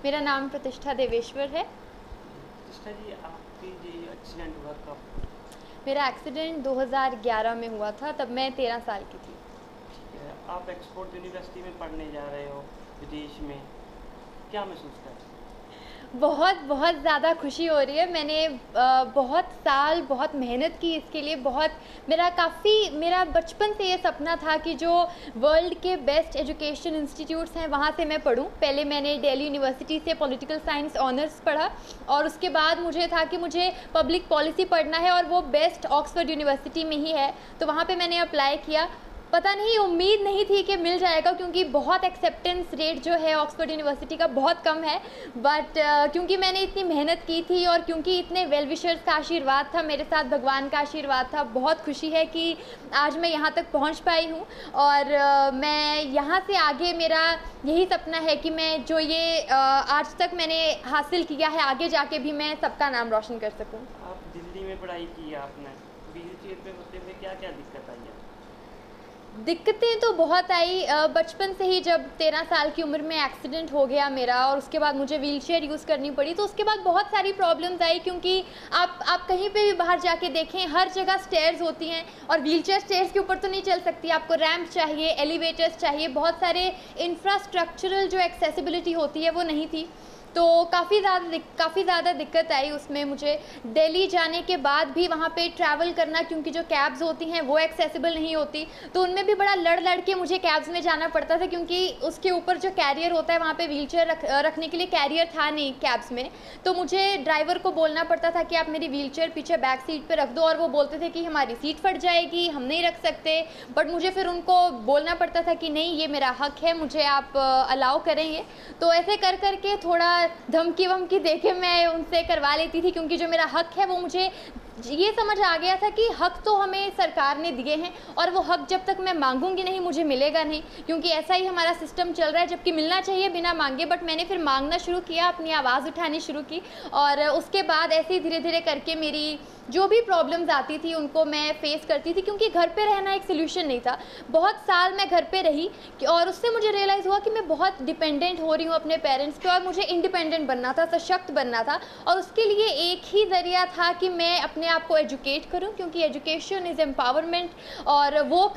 मेरा नाम प्रतिष्ठा देवेश्वर है। प्रतिष्ठा जी, आपकी जो एक्सीडेंट हुआ कब? मेरा एक्सीडेंट 2011 में हुआ था, तब मैं 13 साल की थी। ठीक है, आप ऑक्सफोर्ड यूनिवर्सिटी में पढ़ने जा रहे हो विदेश में, क्या महसूस कर रहे हो? बहुत बहुत ज़्यादा खुशी हो रही है। मैंने बहुत साल बहुत मेहनत की इसके लिए। बहुत मेरा बचपन से ये सपना था कि जो वर्ल्ड के बेस्ट एजुकेशन इंस्टीट्यूट्स हैं वहाँ से मैं पढूं। पहले मैंने दिल्ली यूनिवर्सिटी से पॉलिटिकल साइंस ऑनर्स पढ़ा और उसके बाद मुझे था कि मुझे पब्लिक पॉलिसी पढ़ना है और वो बेस्ट ऑक्सफोर्ड यूनिवर्सिटी में ही है, तो वहाँ पे मैंने अप्लाई किया। पता नहीं, उम्मीद नहीं थी कि मिल जाएगा क्योंकि बहुत एक्सेप्टेंस रेट जो है ऑक्सफोर्ड यूनिवर्सिटी का बहुत कम है। बट क्योंकि मैंने इतनी मेहनत की थी और क्योंकि इतने वेल विशर्स का आशीर्वाद था मेरे साथ, भगवान का आशीर्वाद था, बहुत खुशी है कि आज मैं यहाँ तक पहुँच पाई हूँ। और मैं यहाँ से आगे, मेरा यही सपना है कि मैं जो ये आज तक मैंने हासिल किया है, आगे जाके भी मैं सबका नाम रोशन कर सकूँ। आप दिल्ली में पढ़ाई की है आपने, व्हीलचेयर पे होते हुए क्या क्या दिक्कत आई है? दिक्कतें तो बहुत आई। बचपन से ही जब 13 साल की उम्र में एक्सीडेंट हो गया मेरा और उसके बाद मुझे व्हीलचेयर यूज़ करनी पड़ी, तो उसके बाद बहुत सारी प्रॉब्लम्स आई। क्योंकि आप कहीं पे भी बाहर जाके देखें, हर जगह स्टेयर्स होती हैं और व्हीलचेयर स्टेयर्स के ऊपर तो नहीं चल सकती, आपको रैंप चाहिए, एलिवेटर्स चाहिए, बहुत सारे इंफ्रास्ट्रक्चरल जो एक्सेसिबिलिटी होती है वो नहीं थी। तो काफ़ी ज़्यादा दिक्कत आई उसमें मुझे। दिल्ली जाने के बाद भी वहाँ पे ट्रैवल करना, क्योंकि जो कैब्स होती हैं वो एक्सेसिबल नहीं होती, तो उनमें भी बड़ा लड़ के मुझे कैब्स में जाना पड़ता था, क्योंकि उसके ऊपर जो कैरियर होता है वहाँ पे व्हीलचेयर रखने के लिए कैरियर था नहीं कैब्स में। तो मुझे ड्राइवर को बोलना पड़ता था कि आप मेरी व्हीलचेयर पीछे बैक सीट पर रख दो, और वो बोलते थे कि हमारी सीट फट जाएगी, हम नहीं रख सकते। बट मुझे फिर उनको बोलना पड़ता था कि नहीं, ये मेरा हक है, मुझे आप अलाउ करेंगे। तो ऐसे कर के थोड़ा धमकी वमकी देके मैं उनसे करवा लेती थी, क्योंकि जो मेरा हक है वो मुझे ये समझ आ गया था कि हक तो हमें सरकार ने दिए हैं और वो हक जब तक मैं मांगूंगी नहीं मुझे मिलेगा नहीं, क्योंकि ऐसा ही हमारा सिस्टम चल रहा है, जबकि मिलना चाहिए बिना मांगे। बट मैंने फिर मांगना शुरू किया, अपनी आवाज़ उठानी शुरू की, और उसके बाद ऐसे ही धीरे धीरे करके मेरी जो भी प्रॉब्लम्स आती थी उनको मैं फेस करती थी, क्योंकि घर पे रहना एक सोल्यूशन नहीं था। बहुत साल मैं घर पे रही और उससे मुझे रियलाइज़ हुआ कि मैं बहुत डिपेंडेंट हो रही हूँ अपने पेरेंट्स पे, और मुझे इंडिपेंडेंट बनना था, सशक्त बनना था। और उसके लिए एक ही ज़रिया था कि मैं अपने आप को एजुकेट करूं, क्योंकि एजुकेशन इज़ एम्पावरमेंट। और वो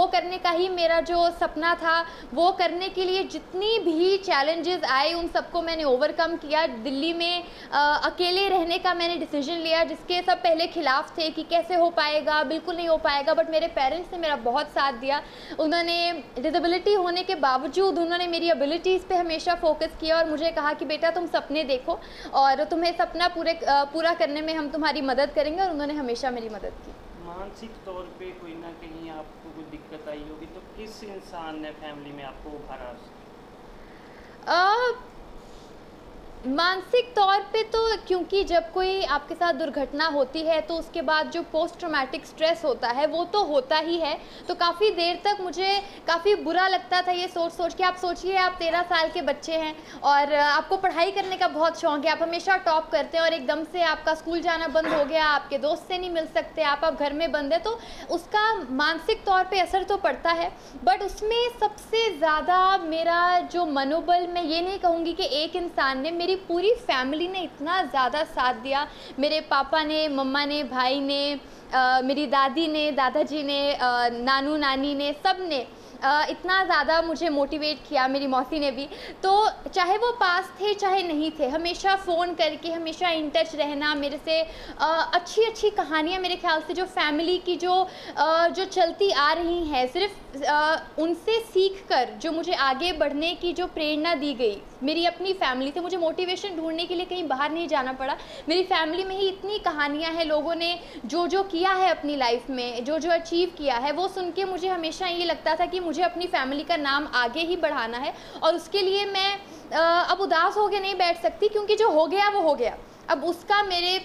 करने का ही मेरा जो सपना था, वो करने के लिए जितनी भी चैलेंजेस आए उन सबको मैंने ओवरकम किया। दिल्ली में अकेले रहने का मैंने डिसीजन लिया, जिसके सब पहले खिलाफ थे कि कैसे हो पाएगा, बिल्कुल नहीं हो पाएगा। बट मेरे पेरेंट्स ने मेरा बहुत साथ दिया। उन्होंने डिसेबिलिटी होने के बावजूद उन्होंने मेरी एबिलिटीज़ पे हमेशा फोकस किया और मुझे कहा कि बेटा तुम सपने देखो और तुम्हें सपना पूरा करने में हम तुम्हारी मदद करेंगे, और उन्होंने हमेशा मेरी मदद की। मानसिक तौर पे कोई ना कहीं आपको कोई दिक्कत आई होगी, तो किस इंसान ने फैमिली में आपको उभारा? मानसिक तौर पे तो, क्योंकि जब कोई आपके साथ दुर्घटना होती है तो उसके बाद जो पोस्ट ट्रॉमेटिक स्ट्रेस होता है वो तो होता ही है। तो काफ़ी देर तक मुझे काफ़ी बुरा लगता था ये सोच के। आप सोचिए, आप 13 साल के बच्चे हैं और आपको पढ़ाई करने का बहुत शौक है, आप हमेशा टॉप करते हैं, और एकदम से आपका स्कूल जाना बंद हो गया, आपके दोस्त से नहीं मिल सकते, आप घर में बंद है, तो उसका मानसिक तौर पर असर तो पड़ता है। बट उसमें सबसे ज़्यादा मेरा जो मनोबल, मैं ये नहीं कहूँगी कि एक इंसान ने, मेरी पूरी फैमिली ने इतना ज़्यादा साथ दिया। मेरे पापा ने, मम्मा ने, भाई ने, मेरी दादी ने, दादाजी ने, नानू नानी ने, सब ने इतना ज़्यादा मुझे मोटिवेट किया, मेरी मौसी ने भी। तो चाहे वो पास थे चाहे नहीं थे, हमेशा फ़ोन करके, हमेशा इन टच रहना, मेरे से अच्छी अच्छी कहानियाँ, मेरे ख्याल से जो फैमिली की जो चलती आ रही हैं, सिर्फ उनसे सीख कर जो मुझे आगे बढ़ने की जो प्रेरणा दी गई मेरी अपनी फैमिली से, मुझे मोटिवेशन ढूंढने के लिए कहीं बाहर नहीं जाना पड़ा। मेरी फैमिली में ही इतनी कहानियाँ हैं, लोगों ने जो किया है अपनी लाइफ में, जो अचीव किया है, वो सुन के मुझे हमेशा ये लगता था कि मुझे अपनी फैमिली का नाम आगे ही बढ़ाना है। और उसके लिए मैं अब उदास होकर नहीं बैठ सकती, क्योंकि जो हो गया वो हो गया। अब उसका मेरे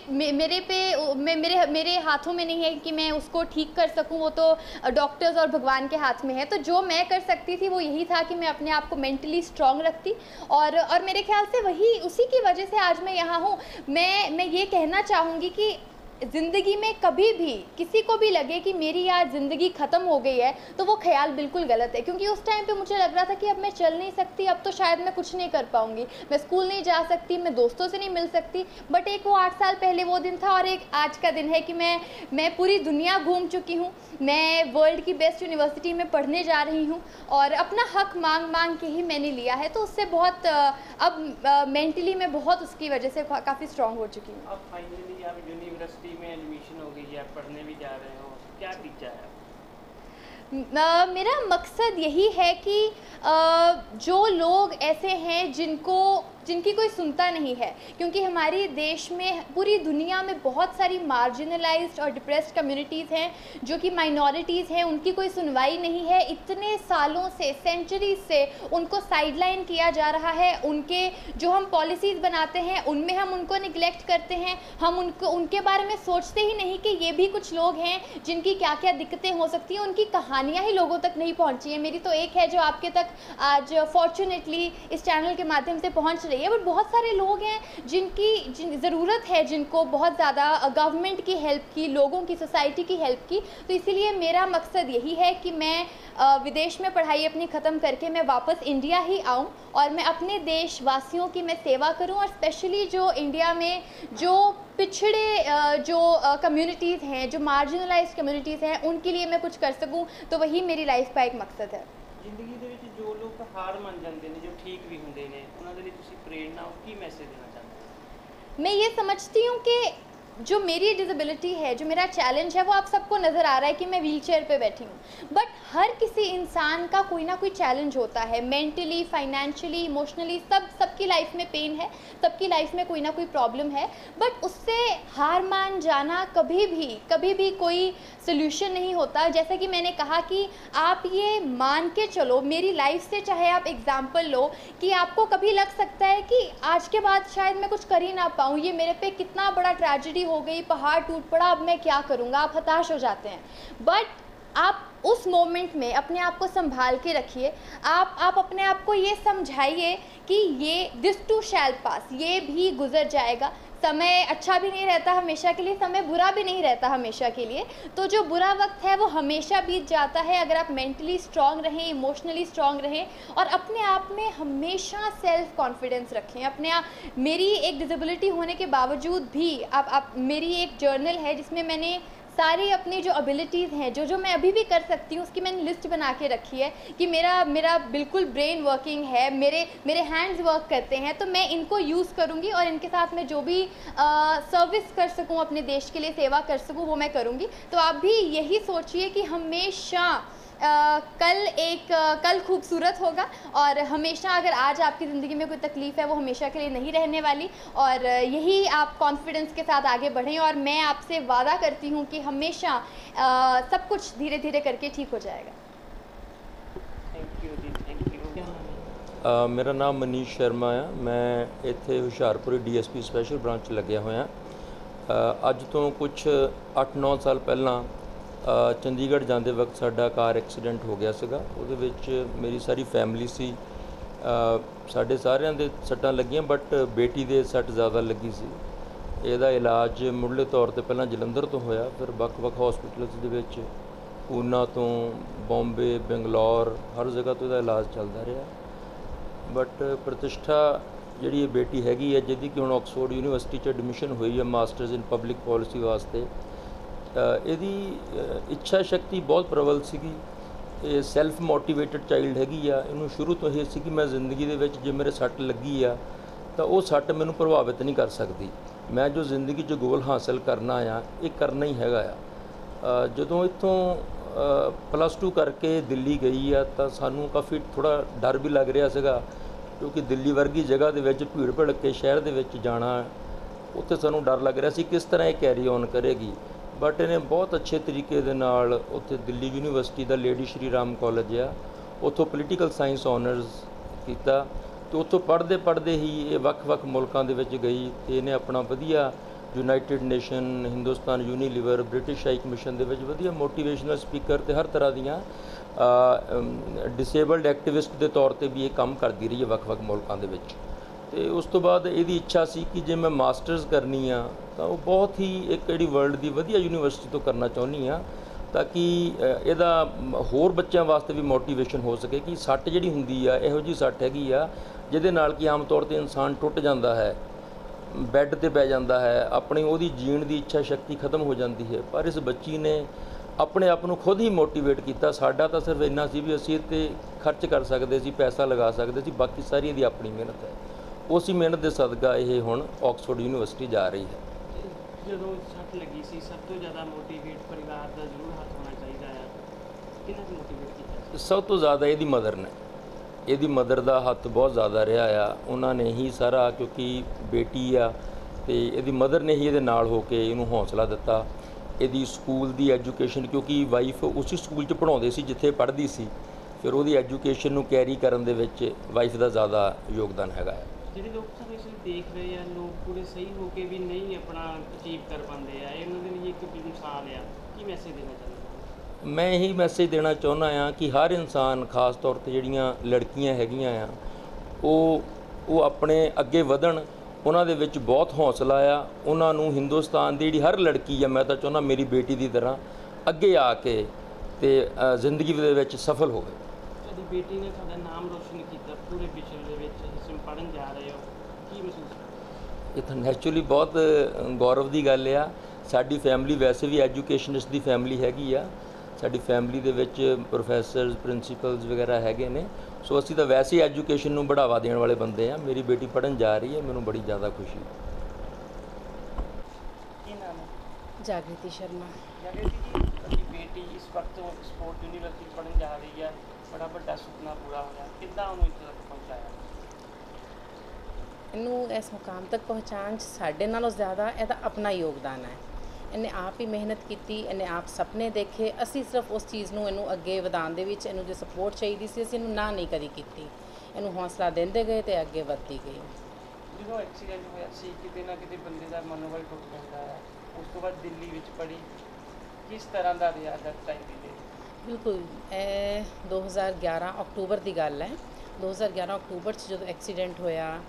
हाथों में नहीं है कि मैं उसको ठीक कर सकूं, वो तो डॉक्टर्स और भगवान के हाथ में है। तो जो मैं कर सकती थी वो यही था कि मैं अपने आप को मेंटली स्ट्रांग रखती, और मेरे ख्याल से उसी की वजह से आज मैं यहाँ हूँ। मैं ये कहना चाहूँगी कि ज़िंदगी में कभी भी किसी को भी लगे कि मेरी आज ज़िंदगी ख़त्म हो गई है, तो वो ख्याल बिल्कुल गलत है, क्योंकि उस टाइम पे मुझे लग रहा था कि अब मैं चल नहीं सकती, अब तो शायद मैं कुछ नहीं कर पाऊँगी, मैं स्कूल नहीं जा सकती, मैं दोस्तों से नहीं मिल सकती। बट एक वो 8 साल पहले वो दिन था और एक आज का दिन है कि मैं पूरी दुनिया घूम चुकी हूँ, मैं वर्ल्ड की बेस्ट यूनिवर्सिटी में पढ़ने जा रही हूँ और अपना हक मांग के ही मैंने लिया है। तो उससे बहुत अब मेंटली मैं बहुत उसकी वजह से काफ़ी स्ट्रांग हो चुकी हूँ। अब फाइनली आप यूनिवर्सिटी में एडमिशन हो गई है, आप पढ़ने भी जा रहे हो, क्या टीचा है? मेरा मकसद यही है कि जो लोग ऐसे हैं जिनकी कोई सुनता नहीं है, क्योंकि हमारे देश में, पूरी दुनिया में बहुत सारी मार्जिनलाइज्ड और डिप्रेस्ड कम्युनिटीज़ हैं जो कि माइनॉरिटीज़ हैं, उनकी कोई सुनवाई नहीं है। इतने सालों से, सेंचुरीज से उनको साइडलाइन किया जा रहा है, उनके जो हम पॉलिसीज़ बनाते हैं उनमें हम उनको निगलेक्ट करते हैं, हम उनके बारे में सोचते ही नहीं कि ये भी कुछ लोग हैं जिनकी क्या क्या दिक्कतें हो सकती हैं, उनकी कहानियाँ ही लोगों तक नहीं पहुँची हैं। मेरी तो एक है जो आपके तक आज फॉर्चुनेटली इस चैनल के माध्यम से पहुँच रही है, बट बहुत सारे लोग हैं जिन ज़रूरत है, जिनको बहुत ज़्यादा गवर्नमेंट की हेल्प की, लोगों की, सोसाइटी की हेल्प की। तो इसीलिए मेरा मकसद यही है कि मैं विदेश में पढ़ाई अपनी ख़त्म करके मैं वापस इंडिया ही आऊँ और मैं अपने देशवासियों की मैं सेवा करूँ, और स्पेशली जो इंडिया में जो पिछड़े जो कम्युनिटीज़ हैं, जो मार्जिनलाइज्ड कम्युनिटीज़ हैं, उनके लिए मैं कुछ कर सकूँ। तो वही मेरी लाइफ का एक मकसद है। ਜ਼ਿੰਦਗੀ ਦੇ ਵਿੱਚ ਜੋ ਲੋਕ ਹਾਰ ਮੰਨ ਜਾਂਦੇ ਨੇ, ਜੋ ਠੀਕ ਵੀ ਹੁੰਦੇ ਨੇ, ਉਹਨਾਂ ਦੇ ਲਈ ਤੁਸੀਂ ਪ੍ਰੇਰਨਾ ਕੀ ਮੈਸੇਜ ਦੇਣਾ ਚਾਹੁੰਦੇ ਹੋ? मैं ये समझती हूँ कि जो मेरी डिसेबिलिटी है, जो मेरा चैलेंज है, वो आप सबको नज़र आ रहा है कि मैं व्हीलचेयर पे बैठी हूँ, बट हर किसी इंसान का कोई ना कोई चैलेंज होता है, मेंटली, फाइनेंशियली, इमोशनली, सबकी लाइफ में पेन है, सबकी लाइफ में कोई ना कोई प्रॉब्लम है। बट उससे हार मान जाना कभी भी कोई सोल्यूशन नहीं होता। जैसा कि मैंने कहा कि आप ये मान के चलो, मेरी लाइफ से चाहे आप एग्जाम्पल लो कि आपको कभी लग सकता है कि आज के बाद शायद मैं कुछ कर ही ना पाऊँ, ये मेरे पे कितना बड़ा ट्रेजेडी हो गई, पहाड़ टूट पड़ा, अब मैं क्या करूँगा, आप हताश हो जाते हैं। बट आप उस मोमेंट में अपने आप को संभाल के रखिए, आप अपने आप को ये समझाइए कि ये दिस टू शैल पास, ये भी गुजर जाएगा। समय अच्छा भी नहीं रहता हमेशा के लिए, समय बुरा भी नहीं रहता हमेशा के लिए। तो जो बुरा वक्त है वो हमेशा बीत जाता है अगर आप मेंटली स्ट्रांग रहें, इमोशनली स्ट्रांग रहें और अपने आप में हमेशा सेल्फ कॉन्फिडेंस रखें। अपने आप, मेरी एक डिसेबिलिटी होने के बावजूद भी आप मेरी एक जर्नल है जिसमें मैंने सारी अपनी जो एबिलिटीज़ हैं, जो मैं अभी भी कर सकती हूँ, उसकी मैंने लिस्ट बना के रखी है कि मेरा बिल्कुल ब्रेन वर्किंग है, मेरे हैंड्स वर्क करते हैं, तो मैं इनको यूज़ करूँगी और इनके साथ मैं जो भी सर्विस कर सकूँ, अपने देश के लिए सेवा कर सकूँ, वो मैं करूँगी। तो आप भी यही सोचिए कि हमेशा कल खूबसूरत होगा और हमेशा, अगर आज आपकी ज़िंदगी में कोई तकलीफ़ है वो हमेशा के लिए नहीं रहने वाली, और यही आप कॉन्फिडेंस के साथ आगे बढ़ें। और मैं आपसे वादा करती हूँ कि हमेशा सब कुछ धीरे धीरे करके ठीक हो जाएगा। Thank you ji, thank you. मेरा नाम मनीष शर्मा है, मैं ਇੱਥੇ ਹੁਸ਼ਿਆਰਪੁਰ DSP ਸਪੈਸ਼ਲ ਬ੍ਰਾਂਚ ਲੱਗਿਆ ਹੋਇਆ। ਅੱਜ ਤੋਂ ਕੁਝ 8-9 ਸਾਲ ਪਹਿਲਾਂ ਚੰਡੀਗੜ੍ਹ ਜਾਂਦੇ ਵਕਤ ਸਾਡਾ ਕਾਰ ਐਕਸੀਡੈਂਟ ਹੋ ਗਿਆ ਸੀਗਾ। ਉਹਦੇ ਵਿੱਚ ਮੇਰੀ ਸਾਰੀ ਫੈਮਿਲੀ ਸੀ, ਸਾਡੇ ਸਾਰਿਆਂ ਦੇ ਸੱਟਾਂ ਲੱਗੀਆਂ, ਬਟ ਬੇਟੀ ਦੇ ਸੱਟ ਜ਼ਿਆਦਾ ਲੱਗੀ ਸੀ। ਇਹਦਾ ਇਲਾਜ ਮੁੱਢਲੇ ਤੌਰ 'ਤੇ ਪਹਿਲਾਂ ਜਲੰਧਰ ਤੋਂ ਹੋਇਆ, ਫਿਰ ਵੱਖ-ਵੱਖ ਹਸਪੀਟਲਸ ਦੇ ਵਿੱਚ, ਪੂਨਾ ਤੋਂ ਬੰਬੇ, ਬੰਗਲੌਰ, ਹਰ ਜਗ੍ਹਾ ਤੋਂ ਇਹਦਾ ਇਲਾਜ ਚੱਲਦਾ ਰਿਹਾ। ਬਟ ਪ੍ਰਤਿਸ਼ਠਾ ਜਿਹੜੀ ਇਹ ਬੇਟੀ ਹੈਗੀ ਹੈ, ਜਿਹਦੀ ਕਿ ਹੁਣ ਆਕਸਫੋਰਡ ਯੂਨੀਵਰਸਿਟੀ 'ਚ ਐਡਮਿਸ਼ਨ ਹੋਈ ਹੈ ਮਾਸਟਰਸ ਇਨ ਪਬਲਿਕ ਪੋਲਿਸੀ ਵਾਸਤੇ, ਇਹਦੀ ਇੱਛਾ ਸ਼ਕਤੀ ਬਹੁਤ ਪ੍ਰਬਲ ਸੀਗੀ। ਇਹ ਸੈਲਫ ਮੋਟੀਵੇਟਡ ਚਾਈਲਡ ਹੈਗੀ ਆ। ਇਹਨੂੰ ਸ਼ੁਰੂ ਤੋਂ ਇਹ ਸੀ ਕਿ ਮੈਂ ਜ਼ਿੰਦਗੀ ਦੇ ਵਿੱਚ ਜੇ ਮੇਰੇ ਸੱਟ ਲੱਗੀ ਆ ਤਾਂ ਉਹ ਸੱਟ ਮੈਨੂੰ ਪ੍ਰਭਾਵਿਤ ਨਹੀਂ ਕਰ ਸਕਦੀ, ਮੈਂ ਜੋ ਜ਼ਿੰਦਗੀ 'ਚ ਗੋਲ ਹਾਸਲ ਕਰਨਾ ਆ ਇਹ ਕਰਨਾ ਹੀ ਹੈਗਾ ਆ। ਜਦੋਂ ਇੱਥੋਂ +2 ਕਰਕੇ ਦਿੱਲੀ ਗਈ ਆ ਤਾਂ ਸਾਨੂੰ ਕਾਫੀ ਥੋੜ੍ਹਾ ਡਰ ਵੀ ਲੱਗ ਰਿਹਾ ਸੀਗਾ, ਕਿਉਂਕਿ ਦਿੱਲੀ ਵਰਗੀ ਜਗ੍ਹਾ ਦੇ ਵਿੱਚ ਭੀੜ ਭੜੱਕੇ ਸ਼ਹਿਰ ਦੇ ਵਿੱਚ ਜਾਣਾ, ਉੱਥੇ ਸਾਨੂੰ ਡਰ ਲੱਗ ਰਿਹਾ ਸੀ ਕਿਸ ਤਰ੍ਹਾਂ ਇਹ ਕੈਰੀ ਔਨ ਕਰੇਗੀ। ਬਟ ਇਹਨੇ ਬਹੁਤ ਅੱਛੇ ਤਰੀਕੇ ਦੇ ਨਾਲ ਉੱਥੇ ਦਿੱਲੀ ਯੂਨੀਵਰਸਿਟੀ ਦਾ ਲੇਡੀ ਸ਼੍ਰੀ ਰਾਮ ਕਾਲਜ ਆ, ਉੱਥੋਂ ਪੋਲੀਟੀਕਲ ਸਾਇੰਸ ਆਨਰਸ ਕੀਤਾ ਅਤੇ ਉੱਥੋਂ ਪੜ੍ਹਦੇ ਹੀ ਇਹ ਵੱਖ-ਵੱਖ ਮੁਲਕਾਂ ਦੇ ਵਿੱਚ ਗਈ ਅਤੇ ਇਹਨੇ ਆਪਣਾ ਵਧੀਆ United nation, Hindustan Unilever, British high commission ਦੇ ਵਿੱਚ ਵਧੀਆ ਮੋਟੀਵੇਸ਼ਨਲ ਸਪੀਕਰ ਅਤੇ ਹਰ ਤਰ੍ਹਾਂ ਦੀਆਂ ਡਿਸੇਬਲਡ ਐਕਟਿਵਿਸਟ ਦੇ ਤੌਰ 'ਤੇ ਵੀ ਇਹ ਕੰਮ ਕਰਦੀ ਰਹੀ ਹੈ ਵੱਖ-ਵੱਖ ਮੁਲਕਾਂ ਦੇ ਵਿੱਚ। ਤੇ ਉਸ ਤੋਂ ਬਾਅਦ ਇਹਦੀ ਇੱਛਾ ਸੀ ਕਿ ਜੇ ਮੈਂ ਮਾਸਟਰਸ ਕਰਨੀ ਆ ਤਾਂ ਉਹ ਬਹੁਤ ਹੀ ਇੱਕ ਜਿਹੜੀ ਵਰਲਡ ਦੀ ਵਧੀਆ ਯੂਨੀਵਰਸਿਟੀ ਤੋਂ ਕਰਨਾ ਚਾਹੁੰਦੀ ਆ, ਤਾਂ ਕਿ ਇਹਦਾ ਹੋਰ ਬੱਚਿਆਂ ਵਾਸਤੇ ਵੀ ਮੋਟੀਵੇਸ਼ਨ ਹੋ ਸਕੇ ਕਿ ਸੱਟ ਜਿਹੜੀ ਹੁੰਦੀ ਆ ਇਹੋ ਜਿਹੀ ਸੱਟ ਹੈਗੀ ਆ ਜਿਹਦੇ ਨਾਲ ਕਿ ਆਮ ਤੌਰ 'ਤੇ ਇਨਸਾਨ ਟੁੱਟ ਜਾਂਦਾ ਹੈ, ਬੈੱਡ 'ਤੇ ਪੈ ਜਾਂਦਾ ਹੈ, ਆਪਣੀ ਉਹਦੀ ਜੀਣ ਦੀ ਇੱਛਾ ਸ਼ਕਤੀ ਖਤਮ ਹੋ ਜਾਂਦੀ ਹੈ। ਪਰ ਇਸ ਬੱਚੀ ਨੇ ਆਪਣੇ ਆਪ ਨੂੰ ਖੁਦ ਹੀ ਮੋਟੀਵੇਟ ਕੀਤਾ। ਸਾਡਾ ਤਾਂ ਸਿਰਫ ਇੰਨਾ ਸੀ ਵੀ ਅਸੀਂ ਇਹ 'ਤੇ ਖਰਚ ਕਰ ਸਕਦੇ ਸੀ, ਪੈਸਾ ਲਗਾ ਸਕਦੇ ਸੀ, ਬਾਕੀ ਸਾਰੀ ਇਹਦੀ ਆਪਣੀ ਮਿਹਨਤ ਹੈ। ਉਸੇ ਮਿਹਨਤ ਦੇ ਸਦਕਾ ਇਹ ਹੁਣ ਆਕਸਫੋਰਡ ਯੂਨੀਵਰਸਿਟੀ ਜਾ ਰਹੀ ਹੈ। ਜਦੋਂ ਸੱਟ ਲੱਗੀ ਸੀ ਸਭ ਤੋਂ ਜ਼ਿਆਦਾ ਮੋਟੀਵੇਟ ਪਰਿਵਾਰ ਦਾ ਜ਼ਰੂਰ ਹੱਥ ਹੋਣਾ ਚਾਹੀਦਾ ਹੈ, ਕਿਹਨਾਂ ਨੇ ਮੋਟੀਵੇਟ ਕੀਤਾ? ਸਭ ਤੋਂ ਜ਼ਿਆਦਾ ਇਹਦੀ ਮਦਰ ਨੇ, ਇਹਦੀ ਮਦਰ ਦਾ ਹੱਥ ਬਹੁਤ ਜ਼ਿਆਦਾ ਰਿਹਾ ਆ। ਉਹਨਾਂ ਨੇ ਹੀ ਸਾਰਾ, ਕਿਉਂਕਿ ਬੇਟੀ ਆ ਤੇ ਇਹਦੀ ਮਦਰ ਨੇ ਹੀ ਇਹਦੇ ਨਾਲ ਹੋ ਕੇ ਇਹਨੂੰ ਹੌਸਲਾ ਦਿੱਤਾ। ਇਹਦੀ ਸਕੂਲ ਦੀ ਐਜੂਕੇਸ਼ਨ, ਕਿਉਂਕਿ ਵਾਈਫ ਉਸੇ ਸਕੂਲ 'ਚ ਪੜ੍ਹਾਉਂਦੇ ਸੀ ਜਿੱਥੇ ਪੜ੍ਹਦੀ ਸੀ, ਫਿਰ ਉਹਦੀ ਐਜੂਕੇਸ਼ਨ ਨੂੰ ਕੈਰੀ ਕਰਨ ਦੇ ਵਿੱਚ ਵਾਈਫ ਦਾ ਜ਼ਿਆਦਾ ਯੋਗਦਾਨ ਹੈਗਾ ਹੈ। ਜਿਹੜੇ ਲੋਕ ਸਾਨੂੰ ਇਸ ਨੂੰ ਦੇਖ ਰਹੇ ਆ, ਲੋਕ ਪੂਰੇ ਸਹੀ ਹੋ ਕੇ ਵੀ ਨਹੀਂ ਆਪਣਾ ਅਚੀਵ ਕਰ ਪਾਉਂਦੇ ਆ, ਇਹਨਾਂ ਦੇ ਲਈ ਇੱਕ ਮਿਸਾਲ ਆ, ਕੀ ਮੈਸੇਜ ਦੇਣਾ ਚਾਹੁੰਦੇ? ਮੈਂ ਇਹੀ ਮੈਸੇਜ ਦੇਣਾ ਚਾਹੁੰਦਾ ਆ ਕਿ ਹਰ ਇਨਸਾਨ, ਖਾਸ ਤੌਰ 'ਤੇ ਜਿਹੜੀਆਂ ਲੜਕੀਆਂ ਹੈਗੀਆਂ ਆ, ਉਹ ਆਪਣੇ ਅੱਗੇ ਵਧਣ। ਉਹਨਾਂ ਦੇ ਵਿੱਚ ਬਹੁਤ ਹੌਸਲਾ ਆ। ਉਹਨਾਂ ਨੂੰ ਹਿੰਦੁਸਤਾਨ ਦੀ ਜਿਹੜੀ ਹਰ ਲੜਕੀ ਆ, ਮੈਂ ਤਾਂ ਚਾਹੁੰਦਾ ਮੇਰੀ ਬੇਟੀ ਦੀ ਤਰ੍ਹਾਂ ਅੱਗੇ ਆ ਕੇ ਤੇ ਜ਼ਿੰਦਗੀ ਦੇ ਵਿੱਚ ਸਫਲ ਹੋਵੇ। ਤੁਹਾਡੀ ਬੇਟੀ ਨੇ ਤੁਹਾਡਾ ਨਾਮ ਰੋਸ਼ਨ ਕੀਤਾ ਪੂਰੇ ਵਿਸ਼ਵ ਦੇ ਵਿੱਚ, ਤੁਸੀਂ ਪੜ੍ਹਨ ਜਾ ਰਹੇ ਹੋ, ਕੀ ਮਹਿਸੂਸ? ਇਹ ਤਾਂ ਨੈਚੁਰਲੀ ਬਹੁਤ ਗੌਰਵ ਦੀ ਗੱਲ ਆ। ਸਾਡੀ ਫੈਮਿਲੀ ਵੈਸੇ ਵੀ ਐਜੂਕੇਸ਼ਨਿਸਟ ਦੀ ਫੈਮਿਲੀ ਹੈਗੀ ਆ। ਸਾਡੀ ਫੈਮਿਲੀ ਦੇ ਵਿੱਚ ਪ੍ਰੋਫੈਸਰਸ, ਪ੍ਰਿੰਸੀਪਲਸ ਵਗੈਰਾ ਹੈਗੇ ਨੇ, ਸੋ ਅਸੀਂ ਤਾਂ ਵੈਸੇ ਹੀ ਐਜੂਕੇਸ਼ਨ ਨੂੰ ਬੜਾਵਾ ਦੇਣ ਵਾਲੇ ਬੰਦੇ ਆ। ਮੇਰੀ ਬੇਟੀ ਪੜ੍ਹਨ ਜਾ ਰਹੀ ਹੈ, ਮੈਨੂੰ ਬੜੀ ਜ਼ਿਆਦਾ ਖੁਸ਼ੀ ਹੈ। ਕੀ ਨਾਮ ਹੈ? जागृति शर्मा। ਜਾਗ੍ਰਿਤੀ ਜੀ, ਤੁਹਾਡੀ ਬੇਟੀ ਇਸ ਵਕਤ ਆਕਸਫੋਰਡ ਯੂਨੀਵਰਸਿਟੀ ਪੜ੍ਹਨ ਜਾ ਰਹੀ ਹੈ, ਬੜਾ ਵੱਡਾ ਸੁਪਨਾ ਪੂਰਾ ਹੋਇਆ, ਕਿੱਦਾਂ ਉਹਨੂੰ ਇੱਥੇ ਤੱਕ ਪਹੁੰਚਾਇਆ? ਇਹਨੂੰ ਇਸ ਮੁਕਾਮ ਤੱਕ ਪਹੁੰਚਾਉਣ 'ਚ ਸਾਡੇ ਨਾਲੋਂ ਜ਼ਿਆਦਾ ਇਹਦਾ ਆਪਣਾ ਯੋਗਦਾਨ ਹੈ। ਇਹਨੇ ਆਪ ਹੀ ਮਿਹਨਤ ਕੀਤੀ, ਇਹਨੇ ਆਪ ਸੁਪਨੇ ਦੇਖੇ। ਅਸੀਂ ਸਿਰਫ ਉਸ ਚੀਜ਼ ਨੂੰ ਇਹਨੂੰ ਅੱਗੇ ਵਧਾਉਣ ਦੇ ਵਿੱਚ ਇਹਨੂੰ ਜੋ ਸਪੋਰਟ ਚਾਹੀਦੀ ਸੀ, ਅਸੀਂ ਇਹਨੂੰ ਨਾ ਨਹੀਂ ਕਦੀ ਕੀਤੀ। ਇਹਨੂੰ ਹੌਸਲਾ ਦਿੰਦੇ ਗਏ ਤੇ ਅੱਗੇ ਵੱਧਦੀ ਗਈ। ਜਦੋਂ ਐਕਸੀਡੈਂਟ ਹੋਇਆ ਸੀ, ਕਿਤੇ ਨਾ ਕਿਤੇ ਬੰਦੇ ਦਾ ਮਨੋਬਲ ਟੁੱਟ ਜਾਂਦਾ ਹੈ। ਉਸ ਤੋਂ ਬਾਅਦ ਦਿੱਲੀ ਵਿੱਚ ਪੜ੍ਹੀ, ਕਿਸ ਤਰ੍ਹਾਂ ਦਾ ਰਿਹਾ ਦਸ ਟਾਈਮ ਦੀ? ਬਿਲਕੁਲ, ਇਹ 2011 ਅਕਤੂਬਰ ਦੀ ਗੱਲ ਹੈ। 2011 ਅਕਤੂਬਰ 'ਚ ਜਦੋਂ ਐਕਸੀਡੈਂਟ ਹੋਇਆ,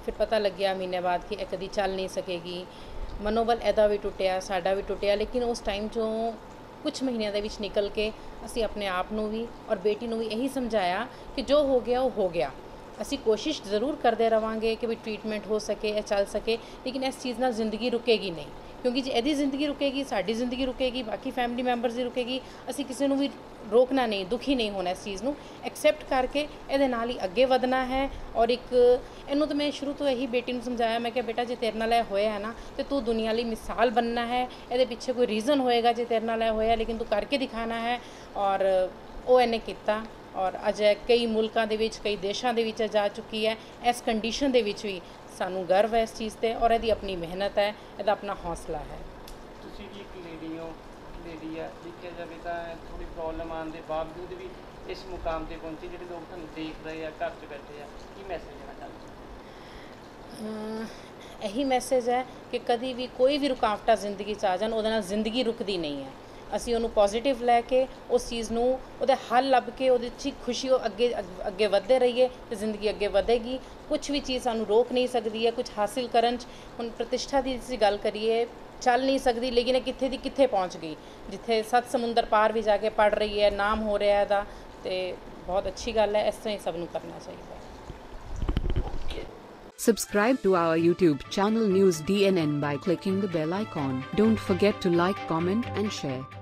ਫਿਰ ਪਤਾ ਲੱਗਿਆ ਮਹੀਨੇ ਬਾਅਦ ਕਿ ਇਹ ਕਦੀ ਚੱਲ ਨਹੀਂ ਸਕੇਗੀ। ਮਨੋਬਲ ਇਹਦਾ ਵੀ ਟੁੱਟਿਆ, ਸਾਡਾ ਵੀ ਟੁੱਟਿਆ। ਲੇਕਿਨ ਉਸ ਟਾਈਮ 'ਚੋਂ ਕੁਛ ਮਹੀਨਿਆਂ ਦੇ ਵਿੱਚ ਨਿਕਲ ਕੇ ਅਸੀਂ ਆਪਣੇ ਆਪ ਨੂੰ ਵੀ ਔਰ ਬੇਟੀ ਨੂੰ ਵੀ ਇਹੀ ਸਮਝਾਇਆ ਕਿ ਜੋ ਹੋ ਗਿਆ ਉਹ ਹੋ ਗਿਆ। ਅਸੀਂ ਕੋਸ਼ਿਸ਼ ਜ਼ਰੂਰ ਕਰਦੇ ਰਵਾਂਗੇ ਕਿ ਵੀ ਟ੍ਰੀਟਮੈਂਟ ਹੋ ਸਕੇ, ਇਹ ਚੱਲ ਸਕੇ, ਲੇਕਿਨ ਇਸ ਚੀਜ਼ ਨਾਲ ਜ਼ਿੰਦਗੀ ਰੁਕੇਗੀ ਨਹੀਂ। ਕਿਉਂਕਿ ਜੇ ਇਹਦੀ ਜ਼ਿੰਦਗੀ ਰੁਕੇਗੀ, ਸਾਡੀ ਜ਼ਿੰਦਗੀ ਰੁਕੇਗੀ, ਬਾਕੀ ਫੈਮਿਲੀ ਮੈਂਬਰਸ ਦੀ ਰੁਕੇਗੀ। ਅਸੀਂ ਕਿਸੇ ਨੂੰ ਵੀ ਰੋਕਣਾ ਨਹੀਂ, ਦੁਖੀ ਨਹੀਂ ਹੋਣਾ। ਇਸ ਚੀਜ਼ ਨੂੰ ਐਕਸੈਪਟ ਕਰਕੇ ਇਹਦੇ ਨਾਲ ਹੀ ਅੱਗੇ ਵਧਣਾ ਹੈ। ਔਰ ਇੱਕ ਇਹਨੂੰ ਤਾਂ ਮੈਂ ਸ਼ੁਰੂ ਤੋਂ ਇਹੀ ਬੇਟੀ ਨੂੰ ਸਮਝਾਇਆ, ਮੈਂ ਕਿਹਾ ਬੇਟਾ ਜੇ ਤੇਰੇ ਨਾਲ ਇਹ ਹੋਇਆ ਹੈ ਨਾ, ਤੇ ਤੂੰ ਦੁਨੀਆ ਲਈ ਮਿਸਾਲ ਬਣਨਾ ਹੈ। ਇਹਦੇ ਪਿੱਛੇ ਕੋਈ ਰੀਜ਼ਨ ਹੋਏਗਾ ਜੇ ਤੇਰੇ ਨਾਲ ਇਹ ਹੋਇਆ, ਲੇਕਿਨ ਤੂੰ ਕਰਕੇ ਦਿਖਾਣਾ ਹੈ। ਔਰ ਉਹ ਇਹਨੇ ਕੀਤਾ। ਔਰ ਅੱਜ ਕਈ ਮੁਲਕਾਂ ਦੇ ਵਿੱਚ, ਕਈ ਦੇਸ਼ਾਂ ਦੇ ਵਿੱਚ ਜਾ ਚੁੱਕੀ ਹੈ। ਇਸ ਕੰਡੀਸ਼ਨ ਦੇ ਵਿੱਚ ਵੀ ਸਾਨੂੰ ਗਰਵ ਹੈ ਇਸ ਚੀਜ਼ 'ਤੇ। ਔਰ ਇਹਦੀ ਆਪਣੀ ਮਿਹਨਤ ਹੈ, ਇਹਦਾ ਆਪਣਾ ਹੌਸਲਾ ਹੈ। ਤੁਸੀਂ ਵੀ ਇੱਕ ਲੇਡੀ ਹੋ, ਲੇਡੀ ਆ, ਦੇਖਿਆ ਜਾਵੇ ਤਾਂ ਥੋੜੀ ਪ੍ਰੋਬਲਮ ਆਉਣ ਦੇ ਬਾਵਜੂਦ ਵੀ ਇਸ ਮੁਕਾਮ ਤੇ ਪਹੁੰਚੀ। ਜਿਹੜੇ ਲੋਕ ਤੁਹਾਨੂੰ ਦੇਖ ਰਹੇ ਆ, ਘਰ 'ਚ ਬੈਠੇ ਆ, ਕੀ ਮੈਸੇਜ ਦੇਣਾ ਚਾਹੁੰਦੇ ਹੋ? ਇਹੀ ਮੈਸੇਜ ਹੈ ਕਿ ਕਦੀ ਵੀ ਕੋਈ ਵੀ ਰੁਕਾਵਟਾਂ ਜ਼ਿੰਦਗੀ 'ਚ ਆ ਜਾਣ, ਉਹਦੇ ਨਾਲ ਜ਼ਿੰਦਗੀ ਰੁਕਦੀ ਨਹੀਂ ਹੈ। ਅਸੀਂ ਉਹਨੂੰ ਪੋਜ਼ੀਟਿਵ ਲੈ ਕੇ ਉਸ ਚੀਜ਼ ਨੂੰ, ਉਹਦੇ ਹੱਲ ਲੱਭ ਕੇ ਉਹਦੇ 'ਚ ਖੁਸ਼ੀ ਅੱਗੇ ਵਧਦੇ ਰਹੀਏ ਤੇ ਜ਼ਿੰਦਗੀ ਅੱਗੇ ਵਧੇਗੀ। ਕੁਛ ਵੀ ਚੀਜ਼ ਸਾਨੂੰ ਰੋਕ ਨਹੀਂ ਸਕਦੀ ਹੈ ਕੁਛ ਹਾਸਿਲ ਕਰਨ 'ਚ। ਹੁਣ ਪ੍ਰਤਿਸ਼ਠਾ ਦੀ ਅਸੀਂ ਗੱਲ ਕਰੀਏ, ਚੱਲ ਨਹੀਂ ਸਕਦੀ, ਲੇਕਿਨ ਇਹ ਕਿੱਥੇ ਦੀ ਕਿੱਥੇ ਪਹੁੰਚ ਗਈ, ਜਿੱਥੇ 7 ਸਮੁੰਦਰ ਪਾਰ ਵੀ ਜਾ ਕੇ ਪੜ੍ਹ ਰਹੀ ਹੈ, ਨਾਮ ਹੋ ਰਿਹਾ ਇਹਦਾ, ਤੇ ਬਹੁਤ ਅੱਛੀ ਗੱਲ ਹੈ। ਇਸ ਤਰ੍ਹਾਂ ਹੀ ਸਭ ਨੂੰ ਕਰਨਾ ਚਾਹੀਦਾ ਹੈ। Subscribe to our YouTube channel News DNN by clicking the bell icon. Don't forget to like, comment and share.